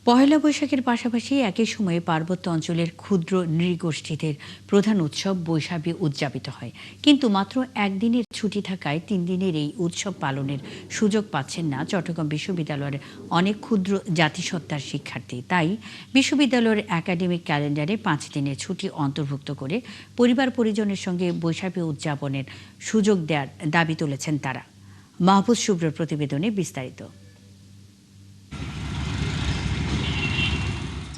পহেলা বৈশাখের পাশাপাশি একই সময়ে পার্বত্য অঞ্চলের ক্ষুদ্র নৃগোষ্ঠীদের প্রধান উৎসব বৈশাখী উদযাপিত হয়। কিন্তু মাত্র একদিনের ছুটি থাকায় 3 দিনের এই উৎসব পালনের সুযোগ পাচ্ছেন না চট্টগ্রাম বিশ্ববিদ্যালয়ের অনেক ক্ষুদ্র জাতিসত্তার শিক্ষার্থী। তাই বিশ্ববিদ্যালয়ের একাডেমিক ক্যালেন্ডারে 5 দিনের ছুটি অন্তর্ভুক্ত করে পরিবার পরিজনের সঙ্গে বৈশাখী উদযাপনের সুযোগ দেওয়ার দাবি তুলেছেন তারা। মাহফুজ শুভ্রর প্রতিবেদনে বিস্তারিত।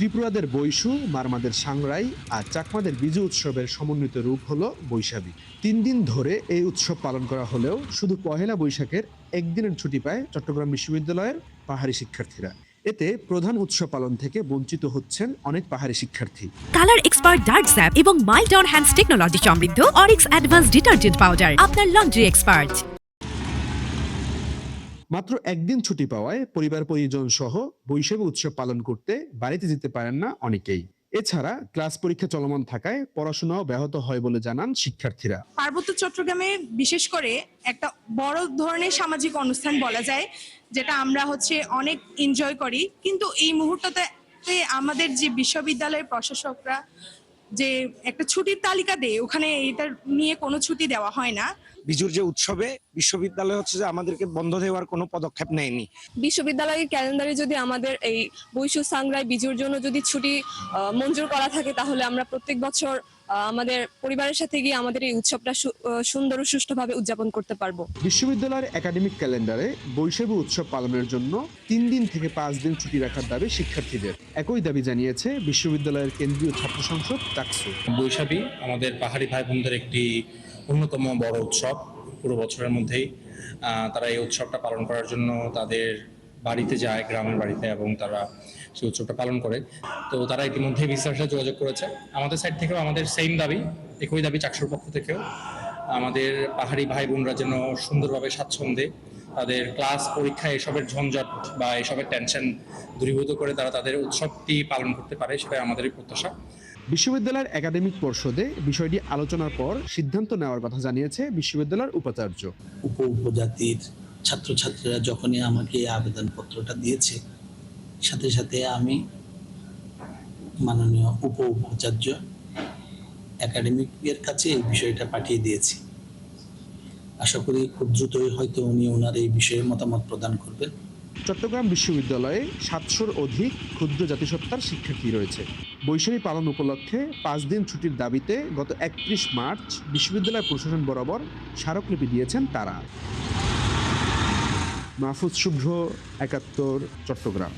ত্রিপুরাদের বৈশু, মারমাদের সাংরাই আর চাকমাদের বিজু উৎসবের সমন্বিত রূপ হলো বৈশাখী। 3 দিন ধরে এই উৎসব পালন করা হলেও শুধু পহেলা বৈশাখের একদিনের ছুটি পায় চট্টগ্রাম বিশ্ববিদ্যালয়ের পাহাড়ি শিক্ষার্থীরা। এতে প্রধান উৎসব পালন থেকে বঞ্চিত হচ্ছেন অনেক পাহাড়ি শিক্ষার্থী। কালার এক্সপার্ট ডার্ক স্যাপ এবং মাইল্ড অন হ্যান্ডস টেকনোলজি সমৃদ্ধ অরিক্স অ্যাডভান্স ডিটারজেন্ট পাউডার আপনার লন্ড্রি এক্সপার্ট। মাত্র একদিন ছুটি পাওয়ায় পরিবার পরিজন সহ বৈশাখী উৎসব পালন করতে বাড়িতে যেতে পারেন না অনেকেই। এছাড়া ক্লাস পরীক্ষা চলমান থাকায় পড়াশোনাও ব্যাহত হয় বলে জানান শিক্ষার্থীরা। পার্বত্য চট্টগ্রামে বিশেষ করে একটা বড় ধরনের সামাজিক অনুষ্ঠান বলা যায়, যেটা আমরা অনেক এনজয় করি, কিন্তু এই মুহূর্ততে আমাদের যে বিশ্ববিদ্যালয়ের প্রশাসকরা যে একটা ছুটির তালিকা দেয়, ওখানে এটা নিয়ে কোনো ছুটি দেওয়া হয় না। বিজুর যে উৎসবে বিশ্ববিদ্যালয় যে আমাদেরকে বন্ধ দেওয়ার কোনো পদক্ষেপ নেয়নি। বিশ্ববিদ্যালয়ের ক্যালেন্ডারে যদি আমাদের এই বৈশু, সাংরাই, বিজুর জন্য যদি ছুটি মঞ্জুর করা থাকে, তাহলে আমরা প্রত্যেক বছর আমাদের পরিবারের সাথে গিয়ে আমাদের এই উৎসবটা সুন্দর ও সুষ্ঠুভাবে উদযাপন করতে পারবো। বিশ্ববিদ্যালয়ের একাডেমিক ক্যালেন্ডারে বৈশাখী উৎসব পালনের জন্য 3 দিন থেকে 5 দিন ছুটি রাখার দাবি শিক্ষার্থীদের। একই দাবি জানিয়েছে বিশ্ববিদ্যালয়ের কেন্দ্রীয় ছাত্র সংসদ টাকসু। বৈশাখী আমাদের পাহাড়ি ভাই বোনদের একটি অন্যতম বড় উৎসব। পুরো বছরের মধ্যেই তারা এই উৎসবটা পালন করার জন্য তাদের বাড়িতে যায়, গ্রামের বাড়িতে, এবং তারা সেই উৎসবটা পালন করে। তো তারা ইতিমধ্যে বিসিআর সাথে যোগাযোগ করেছে। আমাদের সাইড থেকেও আমাদের সেম দাবি, একই দাবি চাকসুর পক্ষ থেকেও। আমাদের পাহাড়ি ভাই বোনরা যেন সুন্দরভাবে স্বাচ্ছন্দ্যে তাদের ক্লাস পরীক্ষা এসবের ঝঞ্ঝট বা এসবের টেনশন দূরীভূত করে তারা তাদের উৎসবটি পালন করতে পারে, সেটাই আমাদেরই প্রত্যাশা। বিশ্ববিদ্যালয়ের একাডেমিক পর্ষদে বিষয়টি আলোচনার পর সিদ্ধান্ত নেওয়ার কথা জানিয়েছে বিশ্ববিদ্যালয়ের উপাচার্য। উপজাতির ছাত্রছাত্রীরা যখনই আমাকে আবেদনপত্রটা দিয়েছে, সাথে সাথে আমি মাননীয় উপাচার্য একাডেমিকের কাছে এই বিষয়টা পাঠিয়ে দিয়েছি। আশা করি খুব দ্রুতই হয়তো উনি ওনার এই বিষয়ে মতামত প্রদান করবেন। চট্টগ্রাম বিশ্ববিদ্যালয়ে 700-র অধিক ক্ষুদ্র জাতিসত্তার শিক্ষার্থী রয়েছে। বৈশাখী পালন উপলক্ষে 5 দিন ছুটির দাবিতে গত 31 মার্চ বিশ্ববিদ্যালয় প্রশাসন বরাবর স্মারকলিপি দিয়েছেন তারা। মাহফুজ শুভ্র, 71, চট্টগ্রাম।